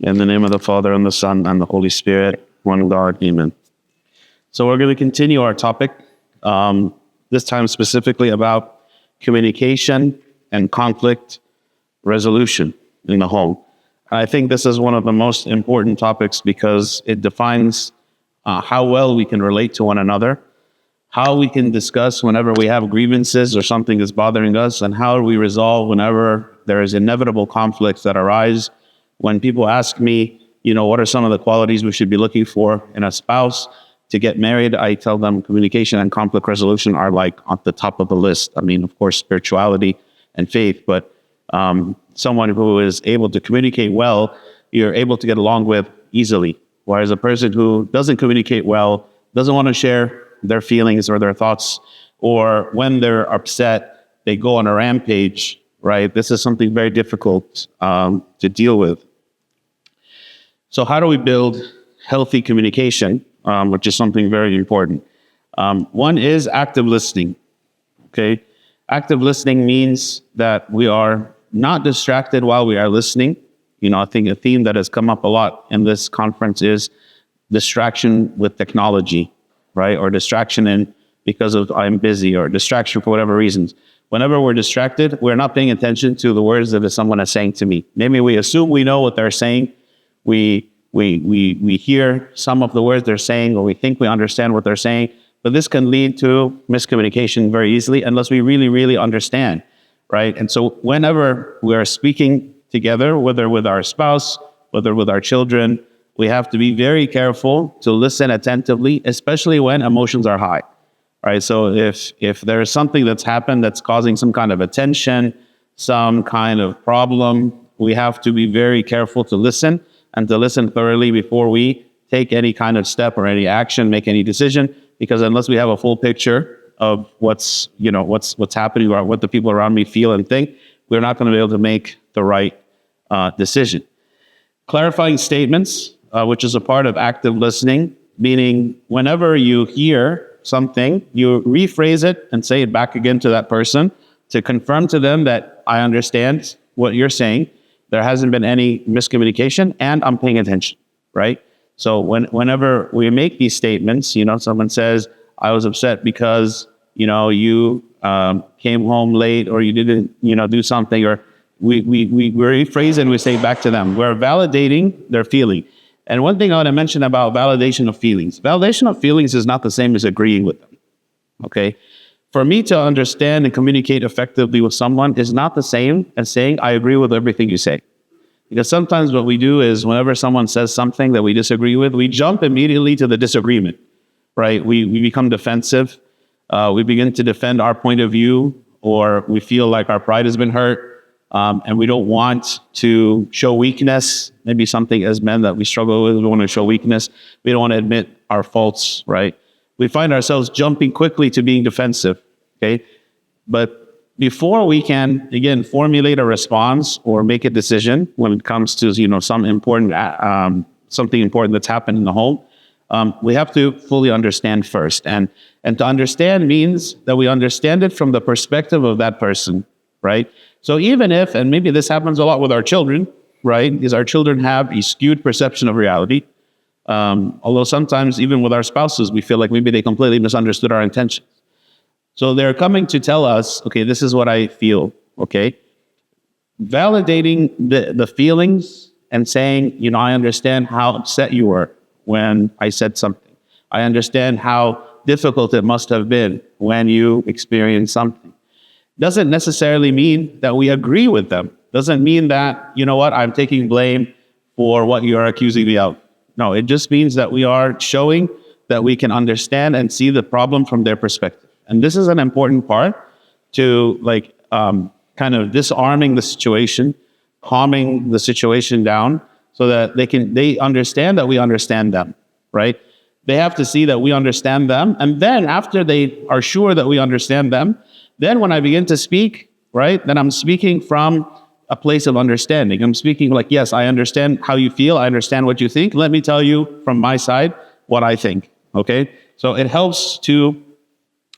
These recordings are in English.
In the name of the Father, and the Son, and the Holy Spirit, one God, amen. So we're going to continue our topic, this time specifically about communication and conflict resolution in the home. I think this is one of the most important topics because it defines how well we can relate to one another, how we can discuss whenever we have grievances or something is bothering us, and how we resolve whenever there is inevitable conflicts that arise. When people ask me, what are some of the qualities we should be looking for in a spouse to get married, I tell them communication and conflict resolution are like at the top of the list. I mean, of course, spirituality and faith, but someone who is able to communicate well, you're able to get along with easily. Whereas a person who doesn't communicate well, doesn't want to share their feelings or their thoughts, or when they're upset, they go on a rampage, right? This is something very difficult to deal with. So how do we build healthy communication, which is something very important? One is active listening, okay? Active listening means that we are not distracted while we are listening. I think a theme that has come up a lot in this conference is distraction with technology, right? Or distraction because of I'm busy, or distraction for whatever reasons. Whenever we're distracted, we're not paying attention to the words that someone is saying to me. Maybe we assume we know what they're saying. We hear some of the words they're saying, or we think we understand what they're saying, but this can lead to miscommunication very easily unless we really, really understand, right? And so whenever we are speaking together, whether with our spouse, whether with our children, we have to be very careful to listen attentively, especially when emotions are high, right? So if there is something that's happened that's causing some kind of a tension, some kind of problem, we have to be very careful to listen, and to listen thoroughly before we take any kind of step or any action, make any decision, because unless we have a full picture of what's happening or what the people around me feel and think, we're not going to be able to make the right decision. Clarifying statements, which is a part of active listening, meaning whenever you hear something, you rephrase it and say it back again to that person to confirm to them that I understand what you're saying. There hasn't been any miscommunication, and I'm paying attention, right? So whenever we make these statements, someone says, I was upset because, you came home late, or you didn't, do something, or we rephrase and we say back to them. We're validating their feeling. And one thing I want to mention about validation of feelings. Validation of feelings is not the same as agreeing with them, okay? For me to understand and communicate effectively with someone is not the same as saying, I agree with everything you say. Because sometimes what we do is whenever someone says something that we disagree with, we jump immediately to the disagreement, right? We become defensive. We begin to defend our point of view, or we feel like our pride has been hurt, and we don't want to show weakness. Maybe something as men that we struggle with, we want to show weakness. We don't want to admit our faults, right? We find ourselves jumping quickly to being defensive, okay? But before we can, again, formulate a response or make a decision when it comes to, something important that's happened in the home, we have to fully understand first. And to understand means that we understand it from the perspective of that person, right? So even if, and maybe this happens a lot with our children, right? Because our children have a skewed perception of reality. Although sometimes even with our spouses, we feel like maybe they completely misunderstood our intentions. So they're coming to tell us, okay, this is what I feel, okay? Validating the feelings and saying, I understand how upset you were when I said something. I understand how difficult it must have been when you experienced something. Doesn't necessarily mean that we agree with them. Doesn't mean that, I'm taking blame for what you are accusing me of. No, it just means that we are showing that we can understand and see the problem from their perspective. And this is an important part to kind of disarming the situation, calming the situation down so that they understand that we understand them, right? They have to see that we understand them. And then after they are sure that we understand them, then when I begin to speak, right, then I'm speaking from a place of understanding. I'm speaking like, yes, I understand how you feel. I understand what you think. Let me tell you from my side what I think, okay? So it helps to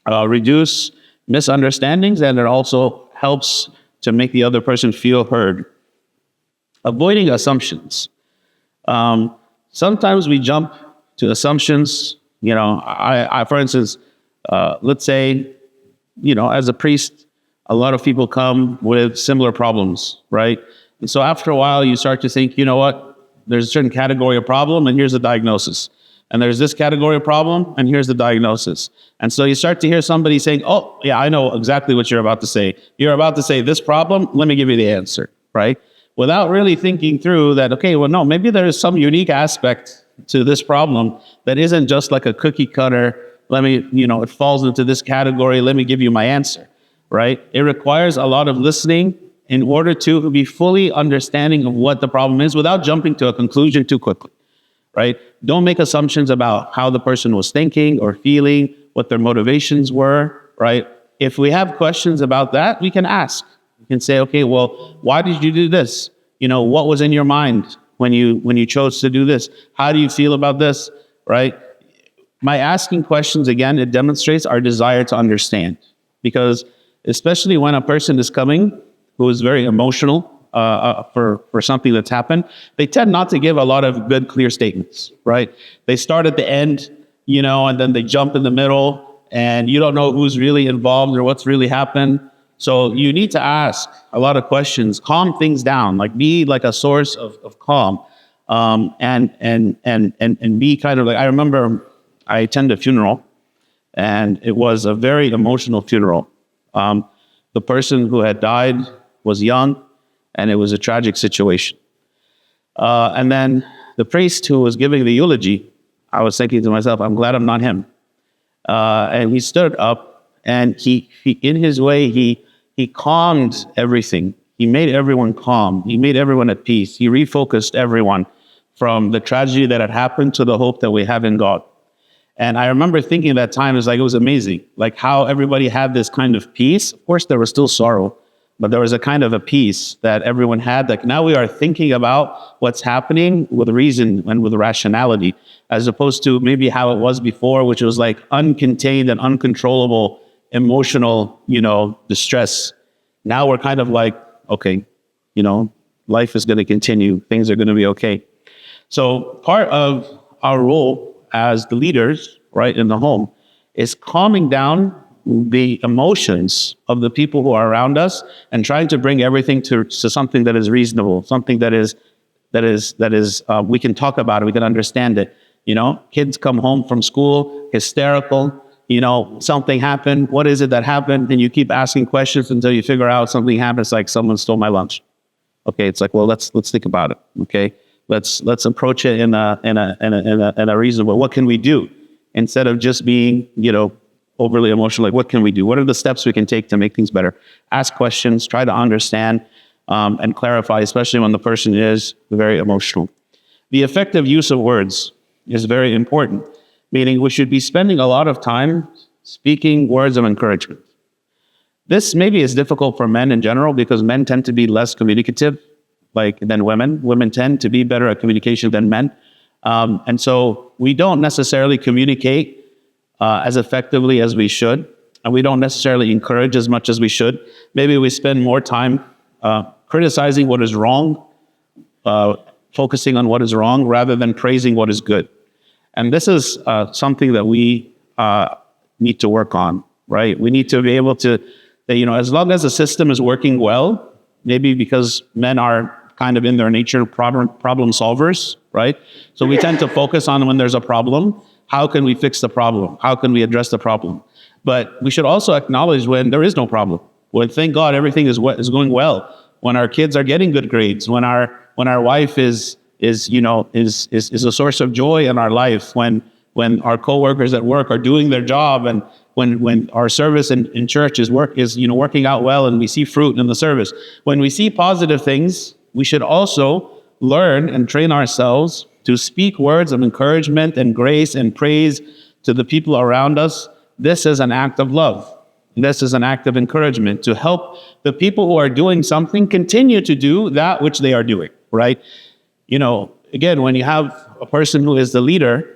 reduce misunderstandings, and it also helps to make the other person feel heard. Avoiding assumptions. Sometimes we jump to assumptions. I for instance, let's say, as a priest, a lot of people come with similar problems, right? And so after a while, you start to think, you know what? There's a certain category of problem, and here's the diagnosis. And there's this category of problem, and here's the diagnosis. And so you start to hear somebody saying, oh, yeah, I know exactly what you're about to say. You're about to say this problem, let me give you the answer, right? Without really thinking through that, okay, well, no, maybe there is some unique aspect to this problem that isn't just like a cookie cutter. It falls into this category. Let me give you my answer, right? It requires a lot of listening in order to be fully understanding of what the problem is without jumping to a conclusion too quickly, right? Don't make assumptions about how the person was thinking or feeling, what their motivations were, right? If we have questions about that, we can ask. We can say, okay, well, why did you do this? What was in your mind when you chose to do this? How do you feel about this, right? By asking questions, again, it demonstrates our desire to understand. Because especially when a person is coming who is very emotional for something that's happened, they tend not to give a lot of good, clear statements, right? They start at the end, and then they jump in the middle, and you don't know who's really involved or what's really happened. So you need to ask a lot of questions, calm things down, like be like a source of calm, and be kind of like, I remember I attended a funeral, and it was a very emotional funeral. The person who had died was young, and it was a tragic situation. And then the priest who was giving the eulogy, I was thinking to myself, I'm glad I'm not him. And he stood up, and he in his way, he calmed everything. He made everyone calm. He made everyone at peace. He refocused everyone from the tragedy that had happened to the hope that we have in God. And I remember thinking at that time, it was amazing, like how everybody had this kind of peace. Of course, there was still sorrow, but there was a kind of a peace that everyone had. Like now we are thinking about what's happening with reason and with rationality, as opposed to maybe how it was before, which was like uncontained and uncontrollable emotional, distress. Now we're kind of like, okay, life is going to continue. Things are going to be okay. So part of our role as the leaders, right, in the home, is calming down the emotions of the people who are around us and trying to bring everything to something that is reasonable, something that is we can talk about it, we can understand it. Kids come home from school hysterical, something happened. What is it that happened? And you keep asking questions until you figure out something happened. It's like someone stole my lunch. Okay, it's like, well, let's think about it. Okay, let's approach it in a reasonable. What can we do instead of just being overly emotional? Like, what can we do? What are the steps we can take to make things better? Ask questions, try to understand and clarify, especially when the person is very emotional. The effective use of words is very important, meaning we should be spending a lot of time speaking words of encouragement. This maybe is difficult for men in general because men tend to be less communicative than women. Women tend to be better at communication than men. And so we don't necessarily communicate as effectively as we should, and we don't necessarily encourage as much as we should. Maybe we spend more time criticizing what is wrong, focusing on what is wrong rather than praising what is good. And this is something that we need to work on, right? We need to be able to, as long as the system is working well, maybe because men are kind of in their nature problem solvers, right? So we tend to focus on when there's a problem, how can we fix the problem? How can we address the problem? But we should also acknowledge when there is no problem. When, thank God, everything is going well. When our kids are getting good grades, when our wife is a source of joy in our life, when our coworkers at work are doing their job, and when our service in church is working out well, and we see fruit in the service. When we see positive things, we should also learn and train ourselves to speak words of encouragement and grace and praise to the people around us. This is an act of love. This is an act of encouragement to help the people who are doing something continue to do that which they are doing, right? Again, when you have a person who is the leader,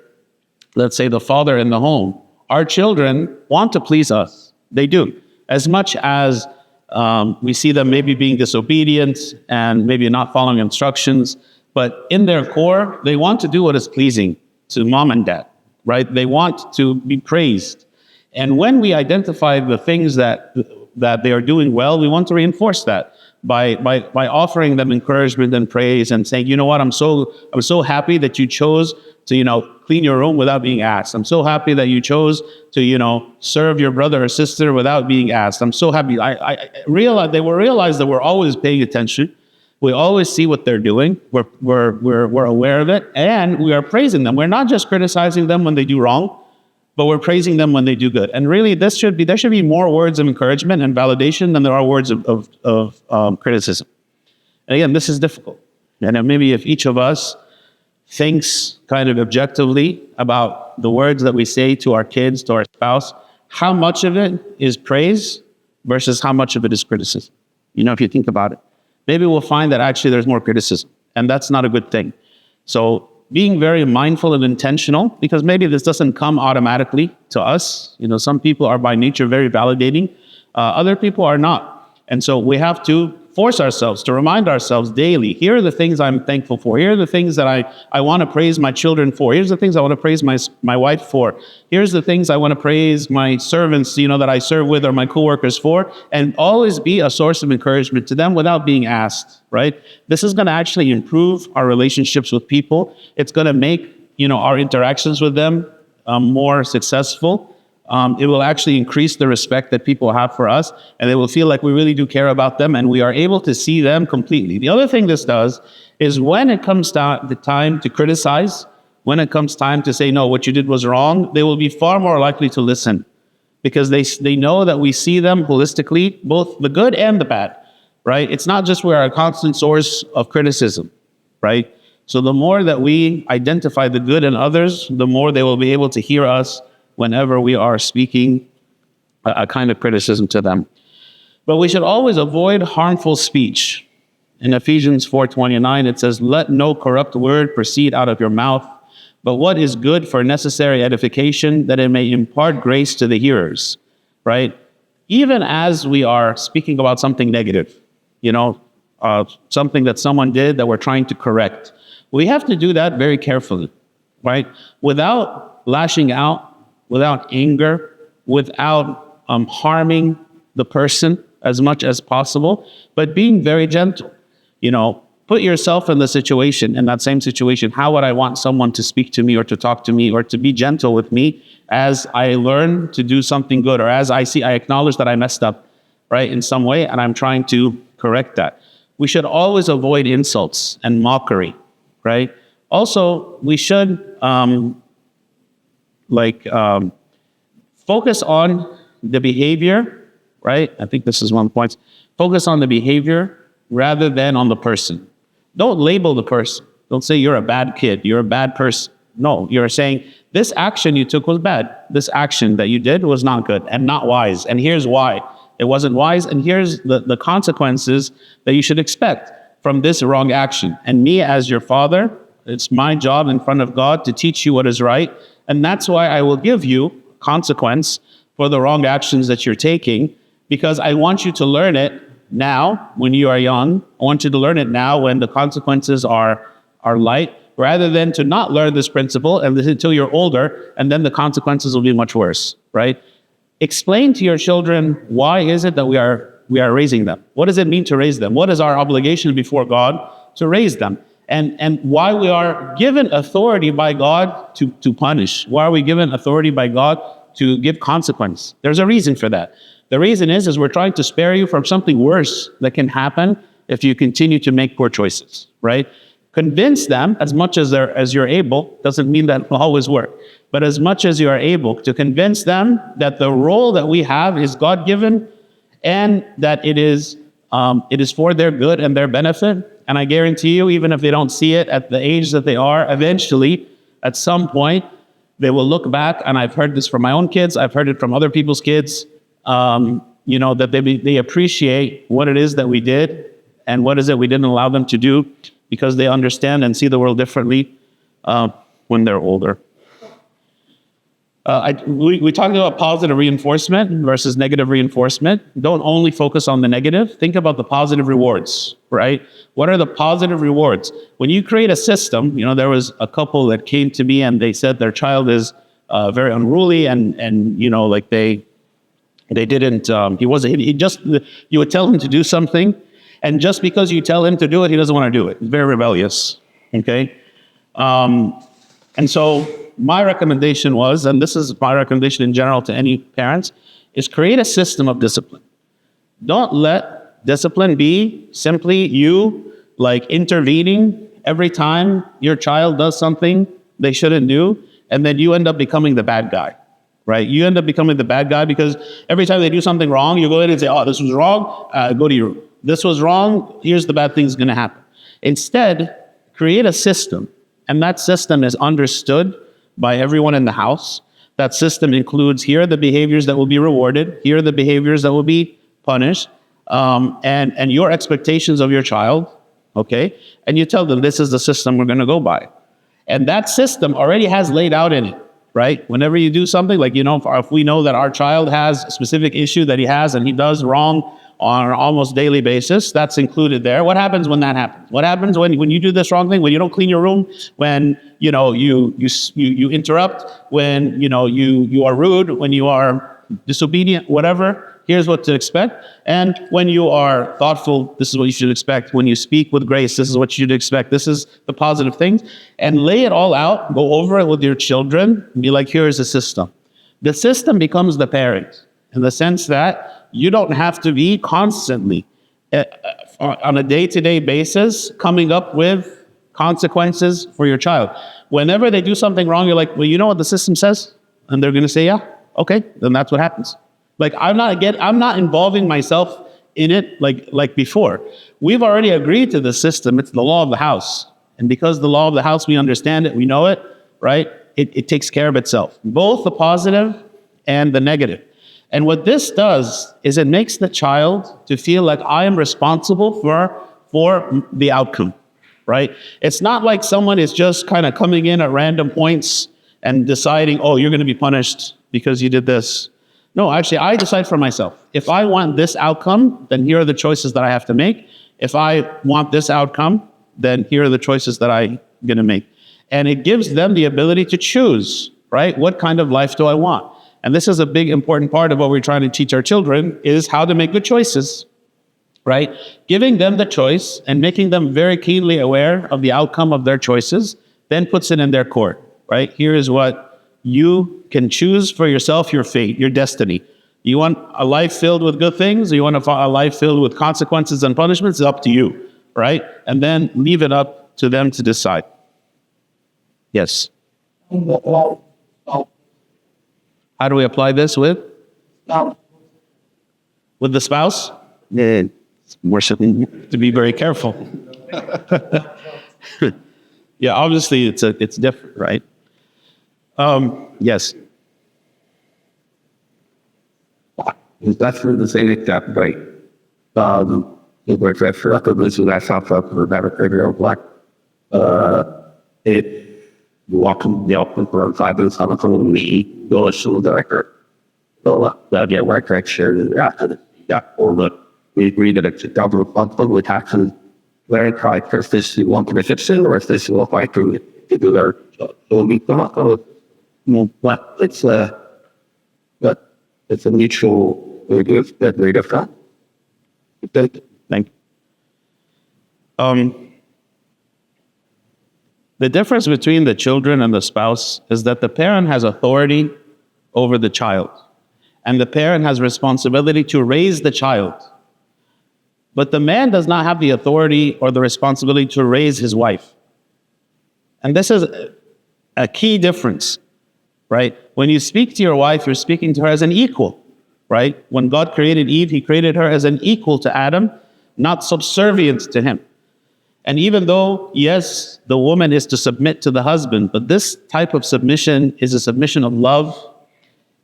let's say the father in the home, our children want to please us. They do. As much as we see them maybe being disobedient and maybe not following instructions, But in their core, they want to do what is pleasing to mom and dad, right? They want to be praised. And when we identify the things that they are doing well, we want to reinforce that by offering them encouragement and praise and saying, you know what, I'm so happy that you chose to, clean your room without being asked. I'm so happy that you chose to, serve your brother or sister without being asked. I'm so happy. I realize that we're always paying attention. We always see what they're doing. We're aware of it, and we are praising them. We're not just criticizing them when they do wrong, but we're praising them when they do good. And really, there should be more words of encouragement and validation than there are words of criticism. And again, this is difficult. And maybe if each of us thinks kind of objectively about the words that we say to our kids, to our spouse, how much of it is praise versus how much of it is criticism? If you think about it, maybe we'll find that actually there's more criticism, and that's not a good thing. So being very mindful and intentional, because maybe this doesn't come automatically to us. Some people are by nature very validating. Other people are not. And so we have to force ourselves to remind ourselves daily, here are the things I'm thankful for. Here are the things that I want to praise my children for. Here's the things I want to praise my wife for. Here's the things I want to praise my servants, that I serve with, or my coworkers for, and always be a source of encouragement to them without being asked, right? This is going to actually improve our relationships with people. It's going to make, our interactions with them more successful. It will actually increase the respect that people have for us, and they will feel like we really do care about them, and we are able to see them completely. The other thing this does is when it comes to the time to criticize, when it comes time to say, no, what you did was wrong, they will be far more likely to listen, because they know that we see them holistically, both the good and the bad, right? It's not just we're a constant source of criticism, right? So the more that we identify the good in others, the more they will be able to hear us whenever we are speaking a kind of criticism to them. But we should always avoid harmful speech. In Ephesians 4:29, it says, let no corrupt word proceed out of your mouth, but what is good for necessary edification, that it may impart grace to the hearers, right? Even as we are speaking about something negative, something that someone did that we're trying to correct, we have to do that very carefully, right? Without lashing out, without anger, without harming the person as much as possible, but being very gentle. Put yourself in that same situation. How would I want someone to speak to me or to talk to me or to be gentle with me as I learn to do something good, or as I acknowledge that I messed up, right, in some way, and I'm trying to correct that. We should always avoid insults and mockery, right? Also, we should focus on the behavior, right? I think this is one point. Focus on the behavior rather than on the person. Don't label the person. Don't say you're a bad kid, you're a bad person. No, you're saying this action you took was bad. This action that you did was not good and not wise. And here's why it wasn't wise. And here's the consequences that you should expect from this wrong action. And me as your father, it's my job in front of God to teach you what is right. And that's why I will give you consequence for the wrong actions that you're taking, because I want you to learn it now when you are young. I want you to learn it now when the consequences are light, rather than to not learn this principle and until you're older, and then the consequences will be much worse, right? Explain to your children, why is it that we are raising them? What does it mean to raise them? What is our obligation before God to raise them? And why we are given authority by God to punish. Why are we given authority by God to give consequence? There's a reason for that. The reason is we're trying to spare you from something worse that can happen if you continue to make poor choices, right? Convince them as much as you're able. Doesn't mean that will always work, but as much as you are able to convince them that the role that we have is God-given, and that it is for their good and their benefit. And I guarantee you, even if they don't see it at the age that they are, eventually, at some point, they will look back, and I've heard this from my own kids, I've heard it from other people's kids, that they appreciate what it is that we did and what is it we didn't allow them to do, because they understand and see the world differently when they're older. We talked about positive reinforcement versus negative reinforcement. Don't only focus on the negative. Think about the positive rewards, right? What are the positive rewards? When you create a system, there was a couple that came to me and they said their child is very unruly and like they didn't, you would tell him to do something, and just because you tell him to do it, he doesn't want to do it. He's very rebellious, okay? And so my recommendation was, and this is my recommendation in general to any parents, is create a system of discipline. Don't let discipline be simply you like intervening every time your child does something they shouldn't do, and then you end up becoming the bad guy, right? You end up becoming the bad guy because every time they do something wrong, you go in and say, oh, this was wrong, go to your room. This was wrong, here's the bad thing's gonna happen. Instead, create a system, and that system is understood by everyone in the house. That system includes, here are the behaviors that will be rewarded, here are the behaviors that will be punished, and your expectations of your child, okay? And you tell them, this is the system we're gonna go by. And that system already has laid out in it, right? Whenever you do something, like, if we know that our child has a specific issue that he has and he does wrong on an almost daily basis, that's included there. What happens when that happens? What happens when you do this wrong thing, when you don't clean your room, when you interrupt, when you are rude, when you are disobedient, whatever? Here's what to expect. And when you are thoughtful, this is what you should expect. When you speak with grace, this is what you should expect. This is the positive things. And lay it all out, go over it with your children, and be like, here's the system. The system becomes the parent, in the sense that you don't have to be constantly, on a day-to-day basis, coming up with consequences for your child. Whenever they do something wrong, you're like, well, you know what the system says? And they're going to say, yeah, okay, then that's what happens. Like, I'm not involving myself in it like before. We've already agreed to the system. It's the law of the house. And because the law of the house, we understand it, we know it, right? It takes care of itself, both the positive and the negative. And what this does is it makes the child to feel like I am responsible for the outcome, right? It's not like someone is just kind of coming in at random points and deciding, oh, you're going to be punished because you did this. No, actually, I decide for myself. If I want this outcome, then here are the choices that I have to make. If I want this outcome, then here are the choices that I'm going to make. And it gives them the ability to choose, right? What kind of life do I want? And this is a big, important part of what we're trying to teach our children, is how to make good choices, right? Giving them the choice and making them very keenly aware of the outcome of their choices, then puts it in their court, right? Here is what you can choose for yourself, your fate, your destiny. You want a life filled with good things, or you want a life filled with consequences and punishments? It's up to you, right? And then leave it up to them to decide. Yes. How do we apply this with? With the spouse? Worshiping. To be very careful. Yeah, obviously it's different, right? Yes. That's for the same exact way. It works at first, but this is that sounds like the better figure of black. It walking the open for 5 minutes on the phone, we go to the record. So they'll get work right shared in the or the we agree that it's a government responsible with taxes. Clarify if this you want to fix it or if this will fight through it to do their so we come up with but it's a mutual that rate of that. Thank you. The difference between the children and the spouse is that the parent has authority over the child, and the parent has responsibility to raise the child. But the man does not have the authority or the responsibility to raise his wife. And this is a key difference, right? When you speak to your wife, you're speaking to her as an equal, right? When God created Eve, he created her as an equal to Adam, not subservient to him. And even though, yes, the woman is to submit to the husband, but this type of submission is a submission of love.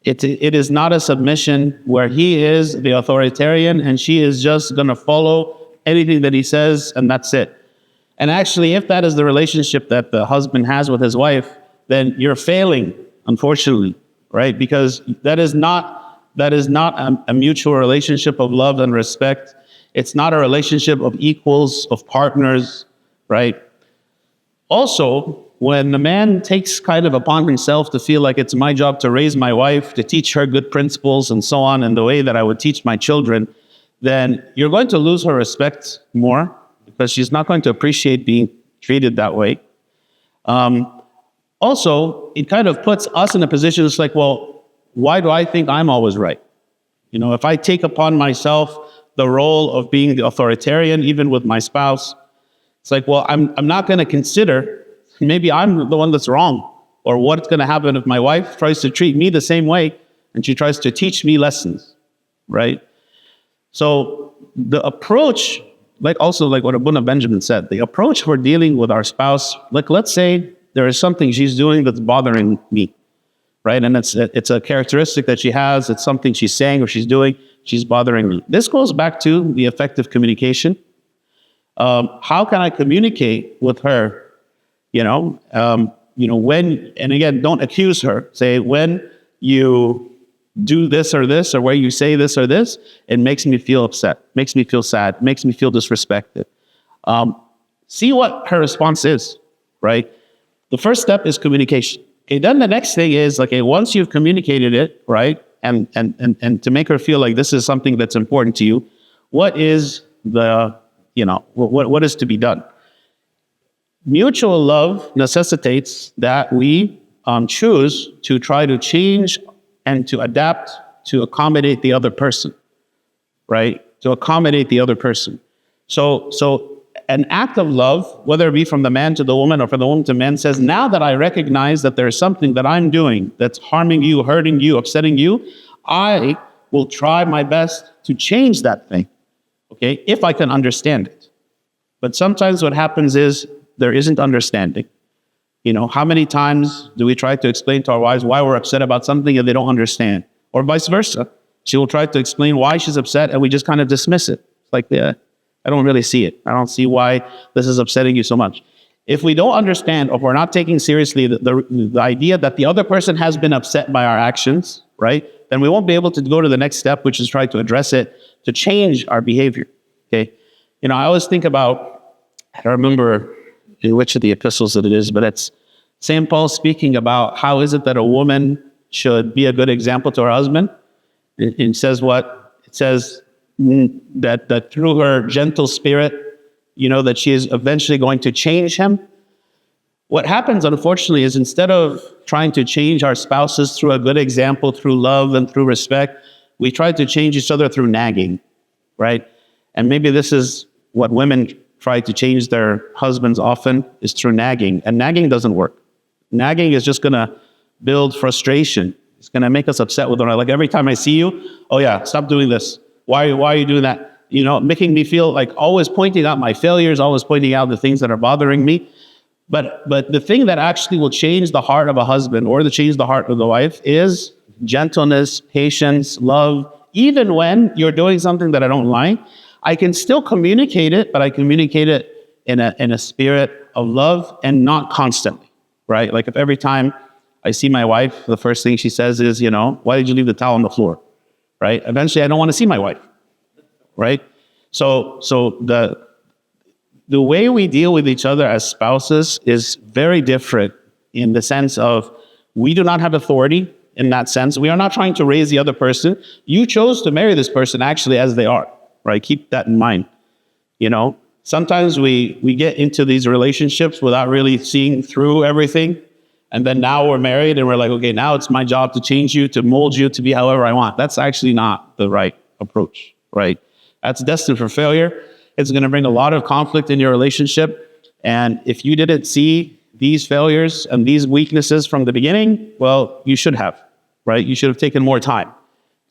It is not a submission where he is the authoritarian and she is just going to follow anything that he says and that's it. And actually, if that is the relationship that the husband has with his wife, then you're failing, unfortunately, right? Because that is not a mutual relationship of love and respect. It's not a relationship of equals, of partners, right? Also, when the man takes kind of upon himself to feel like it's my job to raise my wife, to teach her good principles and so on, in the way that I would teach my children, then you're going to lose her respect more because she's not going to appreciate being treated that way. Also, it kind of puts us in a position that's like, well, why do I think I'm always right? You know, if I take upon myself the role of being the authoritarian, even with my spouse, it's like, well, I'm not going to consider maybe I'm the one that's wrong, or what's going to happen if my wife tries to treat me the same way and she tries to teach me lessons, right? So the approach, like what Abuna Benjamin said, the approach for dealing with our spouse, like let's say there is something she's doing that's bothering me, right? And it's a characteristic that she has, it's something she's saying or she's doing, she's bothering me. This goes back to the effective communication. How can I communicate with her? When, and again, don't accuse her. Say, when you do this or this, or where you say this or this, it makes me feel upset, makes me feel sad, makes me feel disrespected. See what her response is, right? The first step is communication. Okay, then the next thing is, okay, once you've communicated it, right, and to make her feel like this is something that's important to you, what is what is to be done? Mutual love necessitates that we choose to try to change and to adapt to accommodate the other person, right? To accommodate the other person. So an act of love, whether it be from the man to the woman or from the woman to man, says, now that I recognize that there's something that I'm doing that's harming you, hurting you, upsetting you, I will try my best to change that thing, okay, if I can understand it. But sometimes what happens is there isn't understanding. How many times do we try to explain to our wives why we're upset about something and they don't understand? Or vice versa. She will try to explain why she's upset and we just kind of dismiss it. It's like, yeah, I don't really see it. I don't see why this is upsetting you so much. If we don't understand, or if we're not taking seriously the idea that the other person has been upset by our actions, right, then we won't be able to go to the next step, which is try to address it, to change our behavior, okay? I always think about, I don't remember in which of the epistles it is, but it's St. Paul speaking about how is it that a woman should be a good example to her husband. It says what? It says that through her gentle spirit, that she is eventually going to change him. What happens, unfortunately, is instead of trying to change our spouses through a good example, through love and through respect, we try to change each other through nagging, right? And maybe this is what women try to change their husbands often, is through nagging. And nagging doesn't work. Nagging is just going to build frustration. It's going to make us upset with one another. Like every time I see you, oh yeah, stop doing this. Why are you doing that? Making me feel like always pointing out my failures, always pointing out the things that are bothering me. But the thing that actually will change the heart of a husband or to change the heart of the wife is gentleness, patience, love. Even when you're doing something that I don't like, I can still communicate it, but I communicate it in a spirit of love and not constantly, right? Like if every time I see my wife, the first thing she says is, why did you leave the towel on the floor, right? Eventually, I don't want to see my wife, right? So the way we deal with each other as spouses is very different in the sense of we do not have authority in that sense. We are not trying to raise the other person. You chose to marry this person actually as they are. Right? Keep that in mind. Sometimes we get into these relationships without really seeing through everything. And then now we're married and we're like, okay, now it's my job to change you, to mold you to be however I want. That's actually not the right approach, right? That's destined for failure. It's going to bring a lot of conflict in your relationship. And if you didn't see these failures and these weaknesses from the beginning, well, you should have, right? You should have taken more time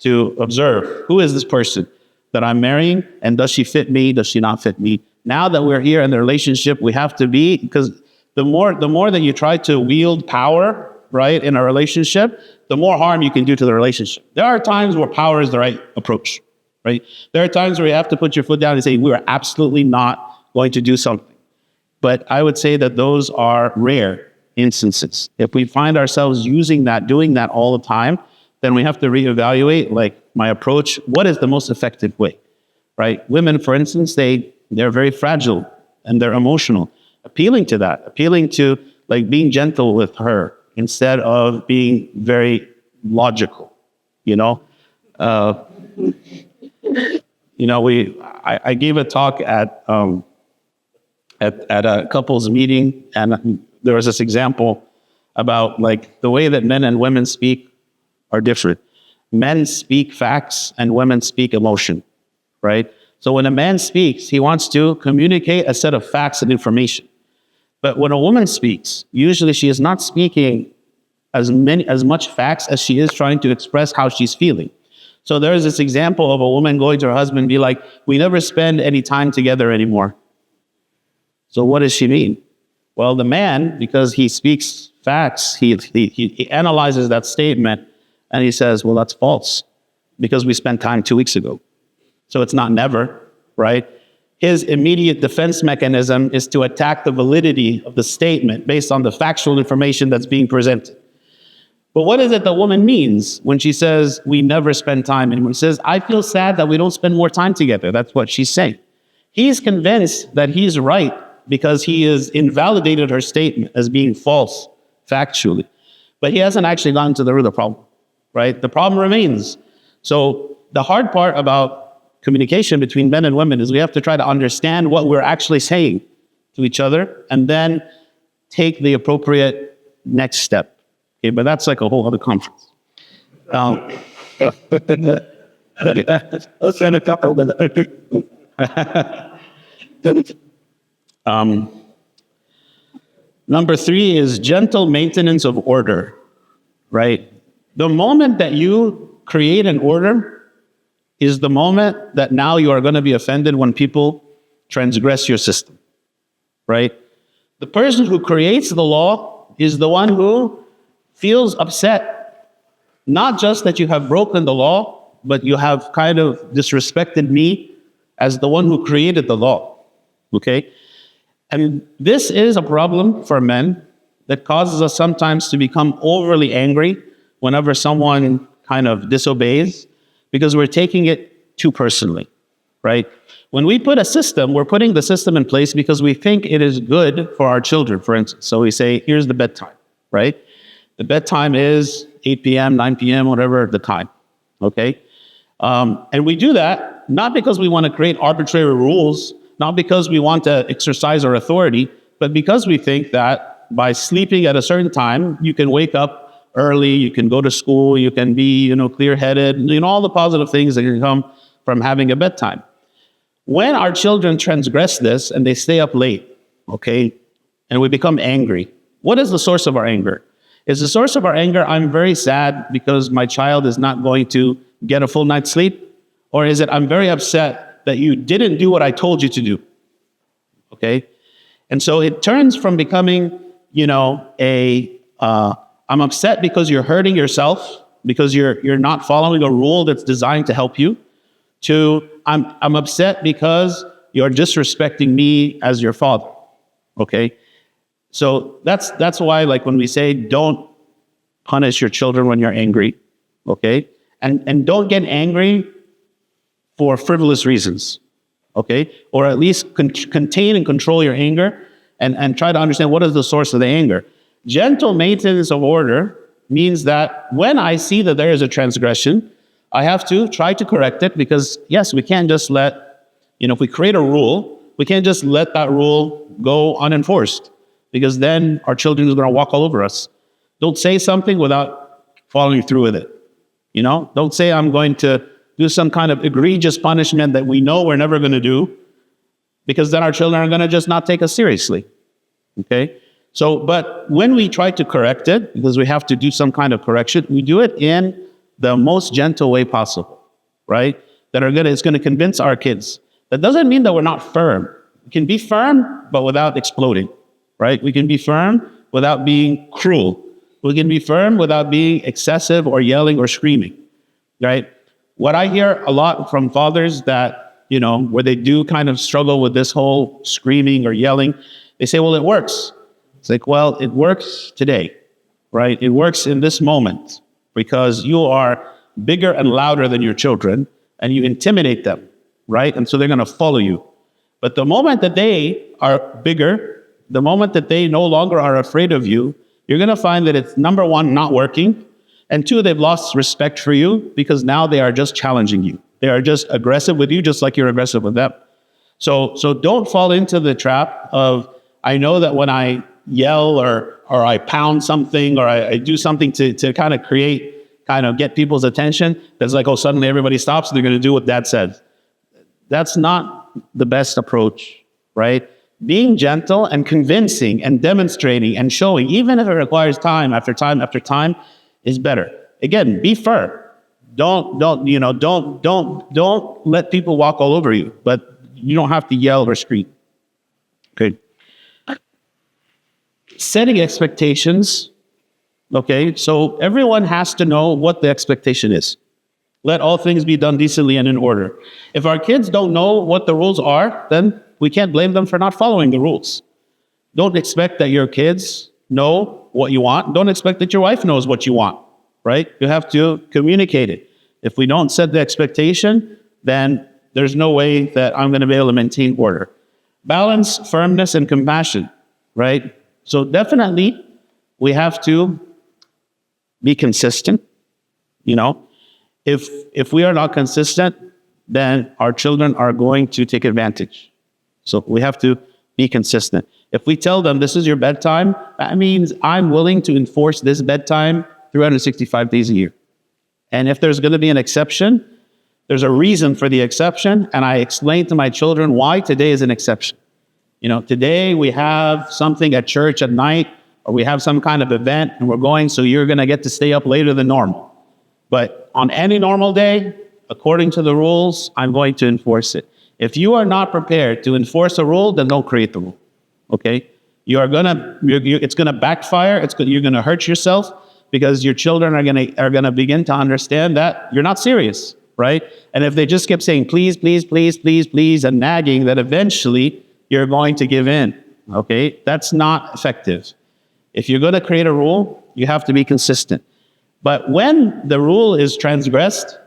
to observe, who is this person that I'm marrying, and does she fit me? Does she not fit me? Now that we're here in the relationship, we have to be, because the more that you try to wield power, right, in a relationship, the more harm you can do to the relationship. There are times where power is the right approach, right? There are times where you have to put your foot down and say, we are absolutely not going to do something. But I would say that those are rare, instances. If we find ourselves using that, doing that all the time, then we have to reevaluate, like, my approach. What is the most effective way, right? Women, for instance, they're very fragile and they're emotional. Appealing to like being gentle with her instead of being very logical, you know? I gave a talk at a couples meeting, and there was this example about, like, the way that men and women speak are different. Men speak facts and women speak emotion, right? So when a man speaks, he wants to communicate a set of facts and information. But when a woman speaks, usually she is not speaking as much facts as she is trying to express how she's feeling. So there is this example of a woman going to her husband and be like, "We never spend any time together anymore." So what does she mean? Well, the man, because he speaks facts, he analyzes that statement and he says, "Well, that's false because we spent time 2 weeks ago." So it's not never, right? His immediate defense mechanism is to attack the validity of the statement based on the factual information that's being presented. But what is it the woman means when she says, "We never spend time anymore"? She says, "I feel sad that we don't spend more time together." That's what she's saying. He's convinced that he's right because he has invalidated her statement as being false factually. But he hasn't actually gotten to the root of the problem, right? The problem remains. So the hard part about communication between men and women is we have to try to understand what we're actually saying to each other and then take the appropriate next step. Okay, but that's like a whole other conference. Number 3 is gentle maintenance of order, right? The moment that you create an order is the moment that now you are going to be offended when people transgress your system, right? The person who creates the law is the one who feels upset, not just that you have broken the law, but you have kind of disrespected me as the one who created the law, okay? And this is a problem for men that causes us sometimes to become overly angry whenever someone kind of disobeys, because we're taking it too personally, right? When we put a system, we're putting the system in place because we think it is good for our children, for instance. So we say, here's the bedtime, right? The bedtime is 8 p.m., 9 p.m., whatever the time, okay? And we do that not because we want to create arbitrary rules, not because we want to exercise our authority, but because we think that by sleeping at a certain time, you can wake up early, you can go to school, you can be, clear-headed, all the positive things that can come from having a bedtime. When our children transgress this and they stay up late, okay, and we become angry, what is the source of our anger? Is the source of our anger, I'm very sad because my child is not going to get a full night's sleep? Or is it, I'm very upset that you didn't do what I told you to do? Okay? And so it turns from becoming, I'm upset because you're hurting yourself, because you're not following a rule that's designed to help you, to I'm upset because you're disrespecting me as your father. Okay? So that's why, like, when we say don't punish your children when you're angry, okay? And don't get angry for frivolous reasons, okay? Or at least contain and control your anger and try to understand what is the source of the anger. Gentle maintenance of order means that when I see that there is a transgression, I have to try to correct it because, yes, we can't just if we create a rule, we can't just let that rule go unenforced because then our children are going to walk all over us. Don't say something without following through with it. Don't say I'm going to do some kind of egregious punishment that we know we're never going to do because then our children are going to just not take us seriously. Okay? So, but when we try to correct it, because we have to do some kind of correction, we do it in the most gentle way possible, right? It's going to convince our kids. That doesn't mean that we're not firm. We can be firm, but without exploding, right? We can be firm without being cruel. We can be firm without being excessive or yelling or screaming, right? What I hear a lot from fathers that, where they do kind of struggle with this whole screaming or yelling, they say, well, it works. It's like, well, it works today, right? It works in this moment because you are bigger and louder than your children and you intimidate them, right? And so they're going to follow you. But the moment that they are bigger, the moment that they no longer are afraid of you, you're going to find that it's, number one, not working. And two, they've lost respect for you because now they are just challenging you. They are just aggressive with you, just like you're aggressive with them. So don't fall into the trap of, I know that when I yell or I pound something or I do something to kind of get people's attention, that's like, oh, suddenly everybody stops and they're going to do what dad said. That's not the best approach, right? Being gentle and convincing and demonstrating and showing, even if it requires time after time after time, is better. Again, be firm. Don't let people walk all over you, but you don't have to yell or scream. Okay. Setting expectations. Okay, so everyone has to know what the expectation is. Let all things be done decently and in order. If our kids don't know what the rules are, then we can't blame them for not following the rules. Don't expect that your kids know what you want. Don't expect that your wife knows what you want, right? You have to communicate it. If we don't set the expectation, then there's no way that I'm going to be able to maintain order. Balance, firmness, and compassion, right? So definitely we have to be consistent. If we are not consistent, then our children are going to take advantage. So we have to be consistent. If we tell them this is your bedtime, that means I'm willing to enforce this bedtime 365 days a year. And if there's going to be an exception, there's a reason for the exception, and I explain to my children why today is an exception. Today we have something at church at night, or we have some kind of event, and we're going, so you're going to get to stay up later than normal. But on any normal day, according to the rules, I'm going to enforce it. If you are not prepared to enforce a rule, then don't create the rule. Okay? It's going to backfire. You're going to hurt yourself because your children are going to begin to understand that you're not serious, right? And if they just kept saying please, please, please, please, please, and nagging, then eventually you're going to give in. Okay? That's not effective. If you're going to create a rule, you have to be consistent. But when the rule is transgressed,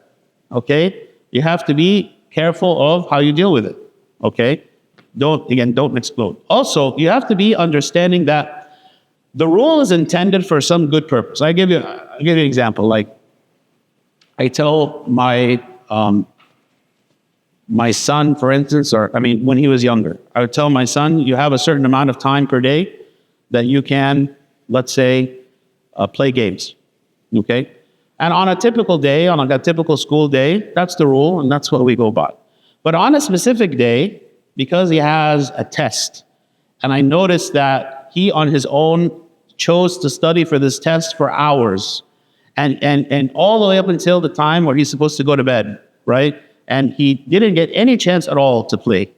okay, you have to be careful of how you deal with it, okay? Don't explode. Also, you have to be understanding that the rule is intended for some good purpose. I'll give you an example. Like, I tell my son, for instance, when he was younger, I would tell my son, you have a certain amount of time per day that you can, let's say, play games. Okay? And on a typical day, on a typical school day, that's the rule, and that's what we go by. But on a specific day, because he has a test, and I noticed that he on his own chose to study for this test for hours, and all the way up until the time where he's supposed to go to bed, right? And he didn't get any chance at all to play.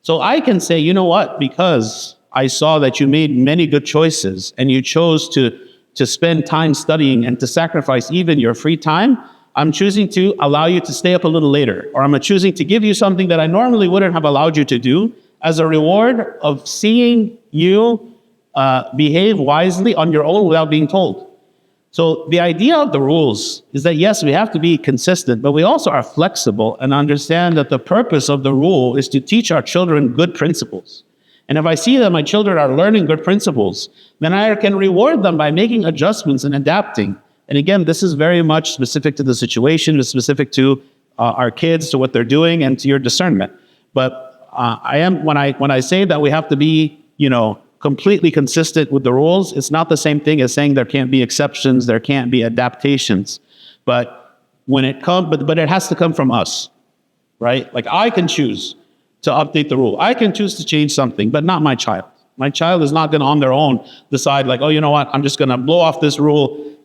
So I can say, you know what? Because I saw that you made many good choices, and you chose to spend time studying and to sacrifice even your free time, I'm choosing to allow you to stay up a little later, or I'm choosing to give you something that I normally wouldn't have allowed you to do as a reward of seeing you behave wisely on your own without being told. So the idea of the rules is that, yes, we have to be consistent, but we also are flexible and understand that the purpose of the rule is to teach our children good principles. And if I see that my children are learning good principles, then I can reward them by making adjustments and adapting. And again, this is very much specific to the situation, it's specific to our kids, to what they're doing, and to your discernment. But when I say that we have to be, completely consistent with the rules, it's not the same thing as saying there can't be exceptions, there can't be adaptations. But when it comes, but it has to come from us, right? Like, I can choose to update the rule. I can choose to change something, but not my child. My child is not going to on their own decide like, oh, you know what, I'm just going to blow off this rule,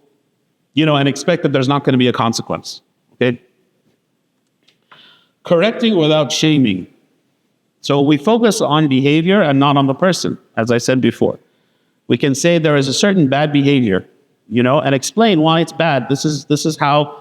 and expect that there's not going to be a consequence, okay? Correcting without shaming. So we focus on behavior and not on the person, as I said before. We can say there is a certain bad behavior, and explain why it's bad. This is how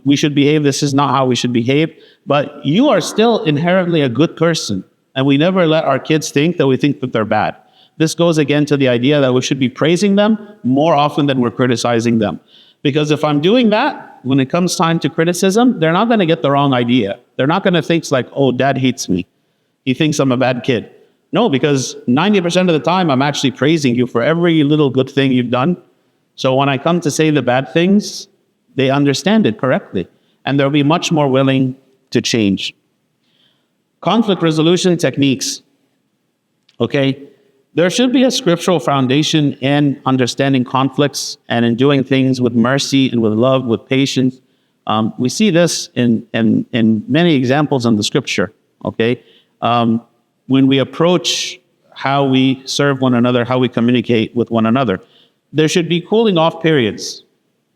we should behave. This is not how we should behave. But you are still inherently a good person. And we never let our kids think that we think that they're bad. this goes again to the idea that we should be praising them more often than we're criticizing them. Because if I'm doing that, when it comes time to criticism, they're not going to get the wrong idea. They're not going to think like, oh, dad hates me. He thinks I'm a bad kid. No, because 90% of the time, I'm actually praising you for every little good thing you've done. So when I come to say the bad things, they understand it correctly. And they'll be much more willing to change. Conflict resolution techniques. Okay, there should be a scriptural foundation in understanding conflicts and in doing things with mercy and with love, with patience. We see this in many examples in the scripture. Okay, when we approach how we serve one another, how we communicate with one another, there should be cooling off periods.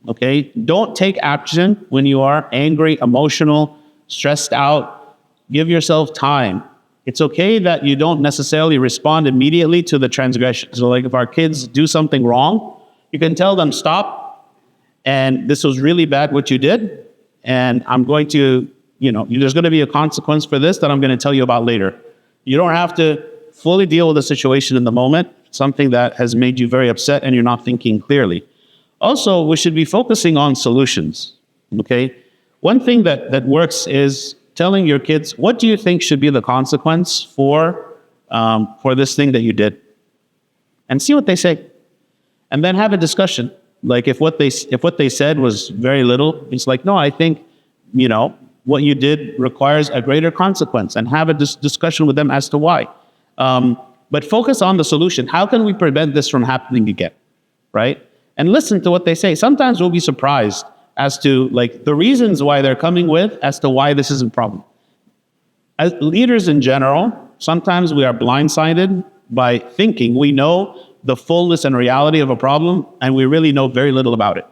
Okay, don't take action when you are angry, emotional, stressed out. Give yourself time. It's okay that you don't necessarily respond immediately to the transgression. So like if our kids do something wrong, you can tell them, stop, and this was really bad what you did, and I'm going to, there's going to be a consequence for this that I'm going to tell you about later. You don't have to fully deal with the situation in the moment, something that has made you very upset and you're not thinking clearly. Also, we should be focusing on solutions, okay? One thing that works is telling your kids, what do you think should be the consequence for this thing that you did? And see what they say. And then have a discussion. Like if what they said was very little, it's like, no, I think, what you did requires a greater consequence, and have a discussion with them as to why. But focus on the solution. How can we prevent this from happening again, right? And listen to what they say. Sometimes we'll be surprised as to like the reasons why they're coming with, as to why this is a problem. As leaders in general, sometimes we are blindsided by thinking we know the fullness and reality of a problem, and we really know very little about it,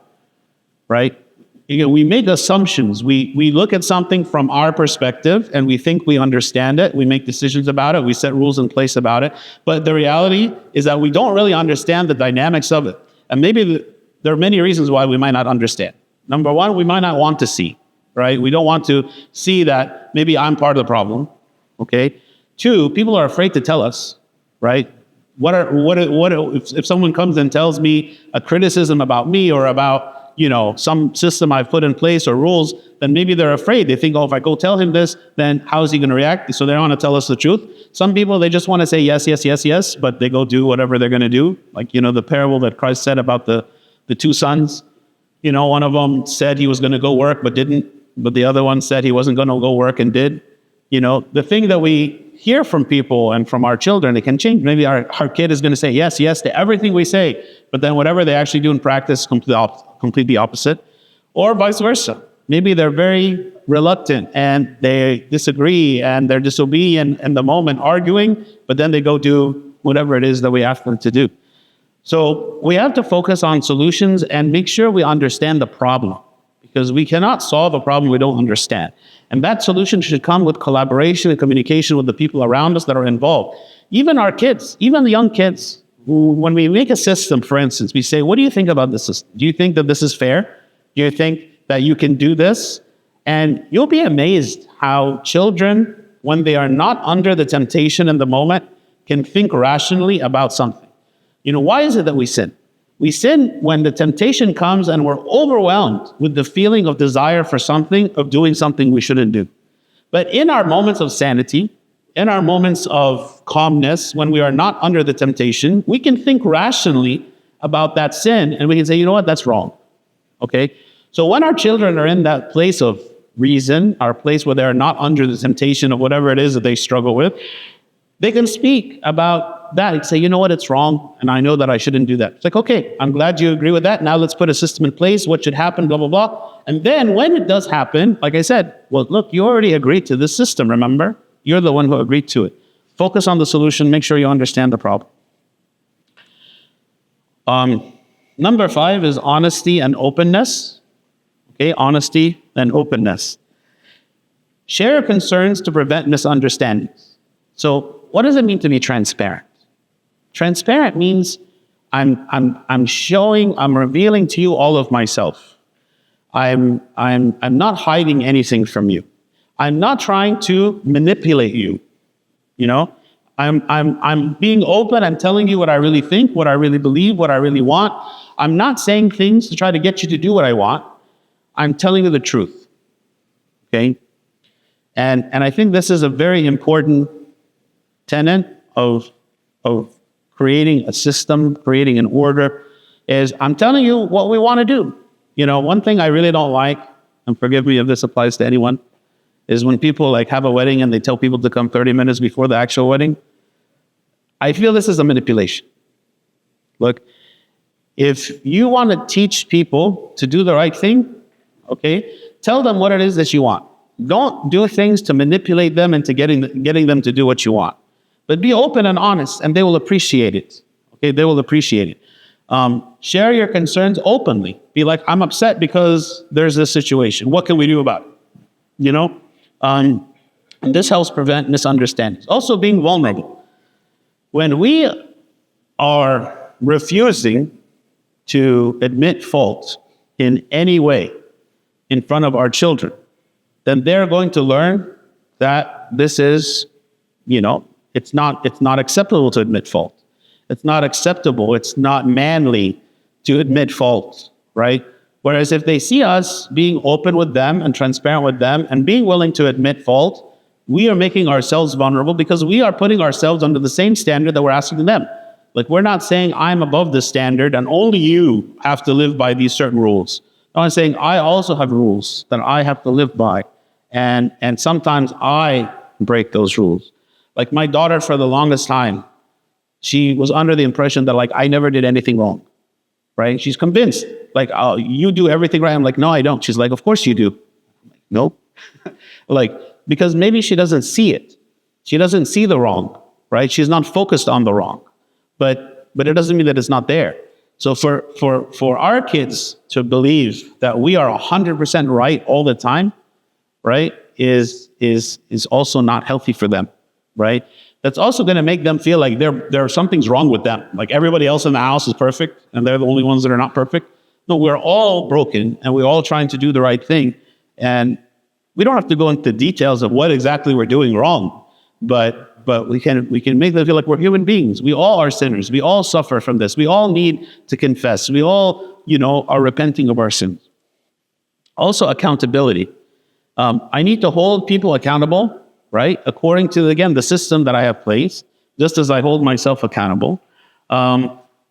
right? We make assumptions. We look at something from our perspective, and we think we understand it. We make decisions about it. We set rules in place about it. But the reality is that we don't really understand the dynamics of it. And maybe there are many reasons why we might not understand. Number one, we might not want to see, right? We don't want to see that maybe I'm part of the problem, okay? Two, people are afraid to tell us, right? If someone comes and tells me a criticism about me or about, some system I've put in place or rules, then maybe they're afraid. They think, if I go tell him this, then how is he going to react? So they don't want to tell us the truth. Some people, they just want to say yes, yes, yes, yes, but they go do whatever they're going to do. Like, the parable that Christ said about the two sons. One of them said he was going to go work, but didn't. But the other one said he wasn't going to go work and did. The thing that we hear from people and from our children, it can change. Maybe our kid is going to say yes, yes to everything we say, but then whatever they actually do in practice, completely opposite. Or vice versa. Maybe they're very reluctant and they disagree and they're disobedient in the moment, arguing, but then they go do whatever it is that we ask them to do. So we have to focus on solutions and make sure we understand the problem, because we cannot solve a problem we don't understand. And that solution should come with collaboration and communication with the people around us that are involved. Even our kids, even the young kids, when we make a system, for instance, we say, what do you think about this system? Do you think that this is fair? Do you think that you can do this? And you'll be amazed how children, when they are not under the temptation in the moment, can think rationally about something. Why is it that we sin? We sin when the temptation comes and we're overwhelmed with the feeling of desire for something, of doing something we shouldn't do. But in our moments of sanity, in our moments of calmness, when we are not under the temptation, we can think rationally about that sin, and we can say, that's wrong. Okay? So when our children are in that place of reason, our place where they're not under the temptation of whatever it is that they struggle with, they can speak about that and say, it's wrong, and I know that I shouldn't do that. It's like, okay, I'm glad you agree with that. Now let's put a system in place. What should happen, blah, blah, blah. And then when it does happen, like I said, well, look, you already agreed to this system, remember? You're the one who agreed to it. Focus on the solution. Make sure you understand the problem. Number 5 is honesty and openness. Okay, honesty and openness. Share your concerns to prevent misunderstandings. So what does it mean to be transparent? Transparent means I'm revealing to you all of myself. I'm not hiding anything from you. I'm not trying to manipulate you. I'm being open. I'm telling you what I really think, what I really believe, what I really want. I'm not saying things to try to get you to do what I want. I'm telling you the truth. Okay? And I think this is a very important tenet of creating a system, creating an order, is I'm telling you what we want to do. One thing I really don't like, and forgive me if this applies to anyone, is when people like have a wedding and they tell people to come 30 minutes before the actual wedding. I feel this is a manipulation. Look, if you want to teach people to do the right thing, okay, tell them what it is that you want. Don't do things to manipulate them into getting them to do what you want. But be open and honest, and they will appreciate it. Okay, they will appreciate it. Share your concerns openly. Be like, I'm upset because there's this situation. What can we do about it? And this helps prevent misunderstandings. Also, being vulnerable. When we are refusing to admit fault in any way in front of our children, then they're going to learn that this is, it's not acceptable to admit fault. It's not acceptable. It's not manly to admit fault, right? Whereas if they see us being open with them and transparent with them and being willing to admit fault, we are making ourselves vulnerable because we are putting ourselves under the same standard that we're asking them. Like, we're not saying I'm above this standard and only you have to live by these certain rules. No, I'm saying I also have rules that I have to live by. And sometimes I break those rules. Like my daughter, for the longest time, she was under the impression that like I never did anything wrong, right? She's convinced, like, oh, you do everything right. I'm like, no, I don't. She's like, of course you do. I'm like, nope. Because maybe she doesn't see it. She doesn't see the wrong, right? She's not focused on the wrong. But it doesn't mean that it's not there. So for our kids to believe that we are 100% right all the time, right, is also not healthy for them, right? That's also going to make them feel like something's wrong with them. Like everybody else in the house is perfect and they're the only ones that are not perfect. No, we're all broken and we're all trying to do the right thing. And we don't have to go into details of what exactly we're doing wrong, but we can make them feel like we're human beings. We all are sinners. We all suffer from this. We all need to confess. We all, are repenting of our sins. Also, accountability. I need to hold people accountable, right? According to, again, the system that I have placed, just as I hold myself accountable.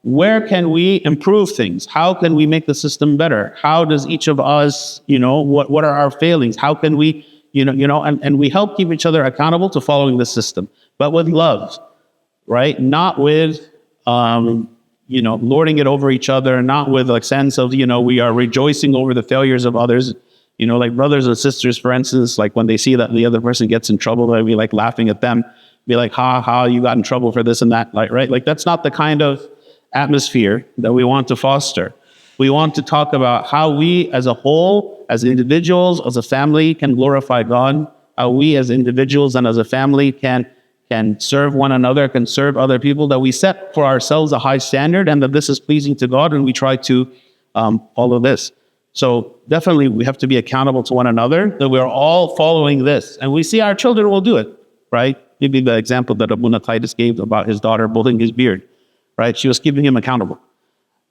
Where can we improve things? How can we make the system better? How does each of us, what are our failings? How can we, and we help keep each other accountable to following the system, but with love, right? Not with, lording it over each other, not with a sense of, we are rejoicing over the failures of others. Like brothers and sisters, for instance, like when they see that the other person gets in trouble, they'll be like laughing at them, be like, ha, you got in trouble for this and that, like, right? Like that's not the kind of atmosphere that we want to foster. We want to talk about how we as a whole, as individuals, as a family, can glorify God, how we as individuals and as a family can serve one another, can serve other people, that we set for ourselves a high standard and that this is pleasing to God, and we try to follow this. So definitely we have to be accountable to one another, that we're all following this. And we see our children will do it, right? Maybe the example that Matthias gave about his daughter pulling his beard, right? She was keeping him accountable,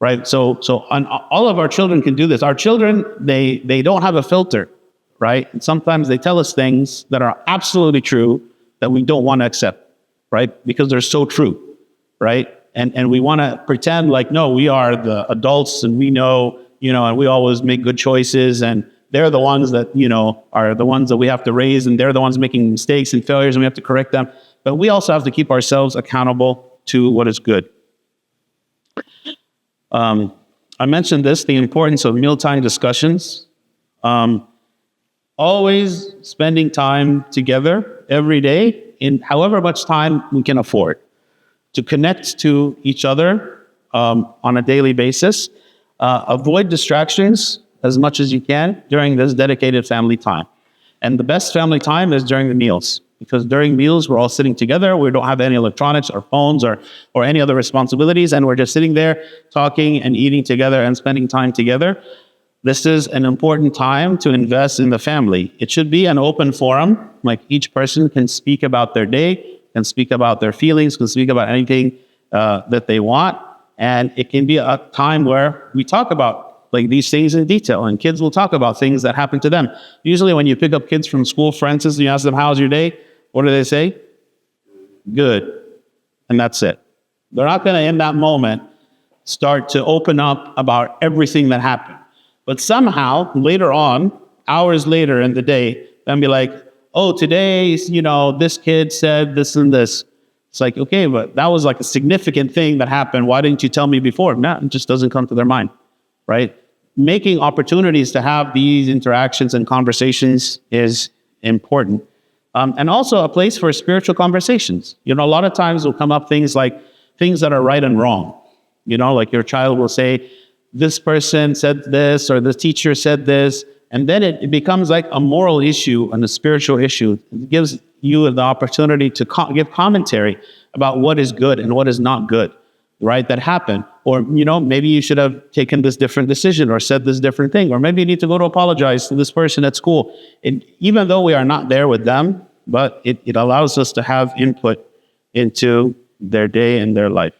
right? So all of our children can do this. Our children, they don't have a filter, right? And sometimes they tell us things that are absolutely true that we don't want to accept, right? Because they're so true, right? And we want to pretend like, no, we are the adults and we know, and we always make good choices, and they're the ones that, are the ones that we have to raise, and they're the ones making mistakes and failures, and we have to correct them. But we also have to keep ourselves accountable to what is good. I mentioned this, the importance of mealtime discussions. Always spending time together every day, in however much time we can afford, to connect to each other on a daily basis. Avoid distractions as much as you can during this dedicated family time. And the best family time is during the meals, because during meals, we're all sitting together. We don't have any electronics or phones or any other responsibilities. And we're just sitting there talking and eating together and spending time together. This is an important time to invest in the family. It should be an open forum, like each person can speak about their day, can speak about their feelings, can speak about anything that they want. And it can be a time where we talk about like these things in detail, and kids will talk about things that happen to them. Usually when you pick up kids from school, for instance, and you ask them, how's your day? What do they say? Good. And that's it. They're not going to, in that moment, start to open up about everything that happened. But somehow, later on, hours later in the day, they'll be like, oh, today, this kid said this and this. It's like, okay, but that was like a significant thing that happened. Why didn't you tell me before? No, it just doesn't come to their mind, right? Making opportunities to have these interactions and conversations is important. And also a place for spiritual conversations. A lot of times will come up things like things that are right and wrong. Like your child will say, this person said this, or the teacher said this, and then it becomes like a moral issue and a spiritual issue. It gives you the opportunity to give commentary about what is good and what is not good, right? That happened. Or, maybe you should have taken this different decision or said this different thing. Or maybe you need to go to apologize to this person at school. And even though we are not there with them, but it allows us to have input into their day and their life.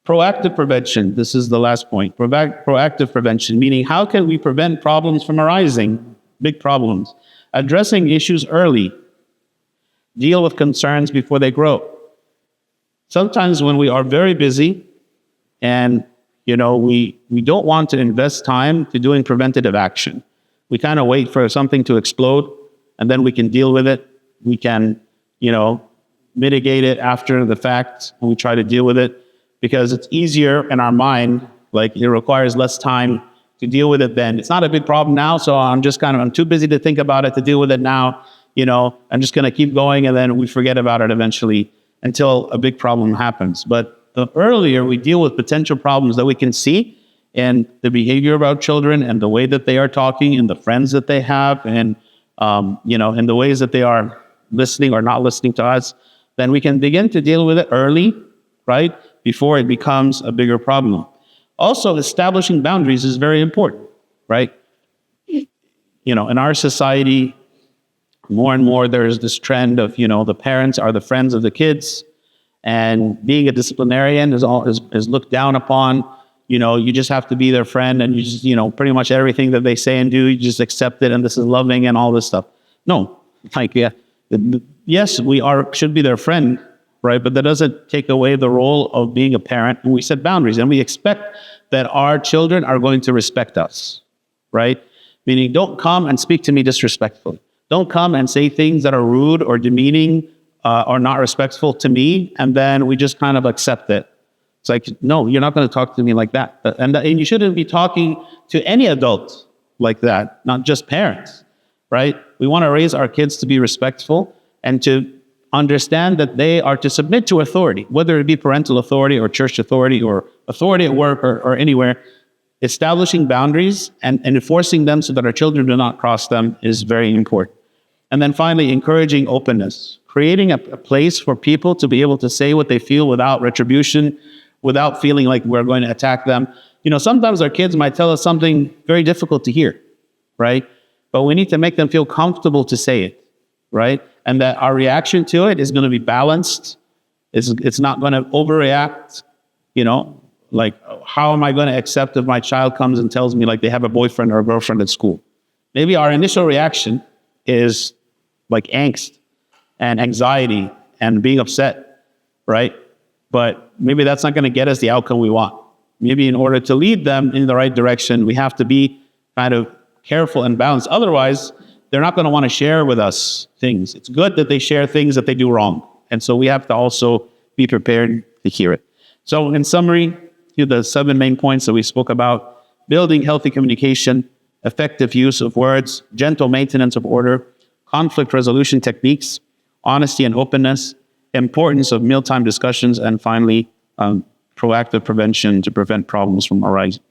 Proactive prevention. This is the last point. Proactive prevention, meaning how can we prevent problems from arising, big problems? Addressing issues early. Deal with concerns before they grow. Sometimes when we are very busy and, we don't want to invest time to doing preventative action. We kind of wait for something to explode and then we can deal with it. We can, mitigate it after the fact and we try to deal with it because it's easier in our mind. Like it requires less time to deal with it then. It's not a big problem now, so I'm too busy to think about it to deal with it now. I'm just going to keep going and then we forget about it eventually until a big problem happens. But the earlier we deal with potential problems that we can see in the behavior of our children and the way that they are talking and the friends that they have and, and the ways that they are listening or not listening to us, then we can begin to deal with it early, right? Before it becomes a bigger problem. Also, establishing boundaries is very important, right? In our society, more and more there's this trend of, the parents are the friends of the kids, and being a disciplinarian is looked down upon. You just have to be their friend, and you just, pretty much everything that they say and do, you just accept it, and this is loving and all this stuff. No, yes, we should be their friend, right? But that doesn't take away the role of being a parent. And we set boundaries, and we expect that our children are going to respect us, right? Meaning, don't come and speak to me disrespectfully. Don't come and say things that are rude or demeaning or not respectful to me, and then we just kind of accept it. It's like, no, you're not going to talk to me like that. And you shouldn't be talking to any adult like that, not just parents, right? We want to raise our kids to be respectful and to understand that they are to submit to authority, whether it be parental authority or church authority or authority at work or anywhere. Establishing boundaries and enforcing them so that our children do not cross them is very important. And then finally, encouraging openness, creating a place for people to be able to say what they feel without retribution, without feeling like we're going to attack them. Sometimes our kids might tell us something very difficult to hear, right? But we need to make them feel comfortable to say it, right? And that our reaction to it is going to be balanced. It's not going to overreact, like, how am I going to accept if my child comes and tells me like they have a boyfriend or a girlfriend at school? Maybe our initial reaction is like angst and anxiety and being upset, right? But maybe that's not going to get us the outcome we want. Maybe in order to lead them in the right direction, we have to be kind of careful and balanced. Otherwise, they're not going to want to share with us things. It's good that they share things that they do wrong. And so we have to also be prepared to hear it. So in summary, the 7 main points that we spoke about: building healthy communication, effective use of words, gentle maintenance of order, conflict resolution techniques, honesty and openness, importance of mealtime discussions, and finally, proactive prevention to prevent problems from arising.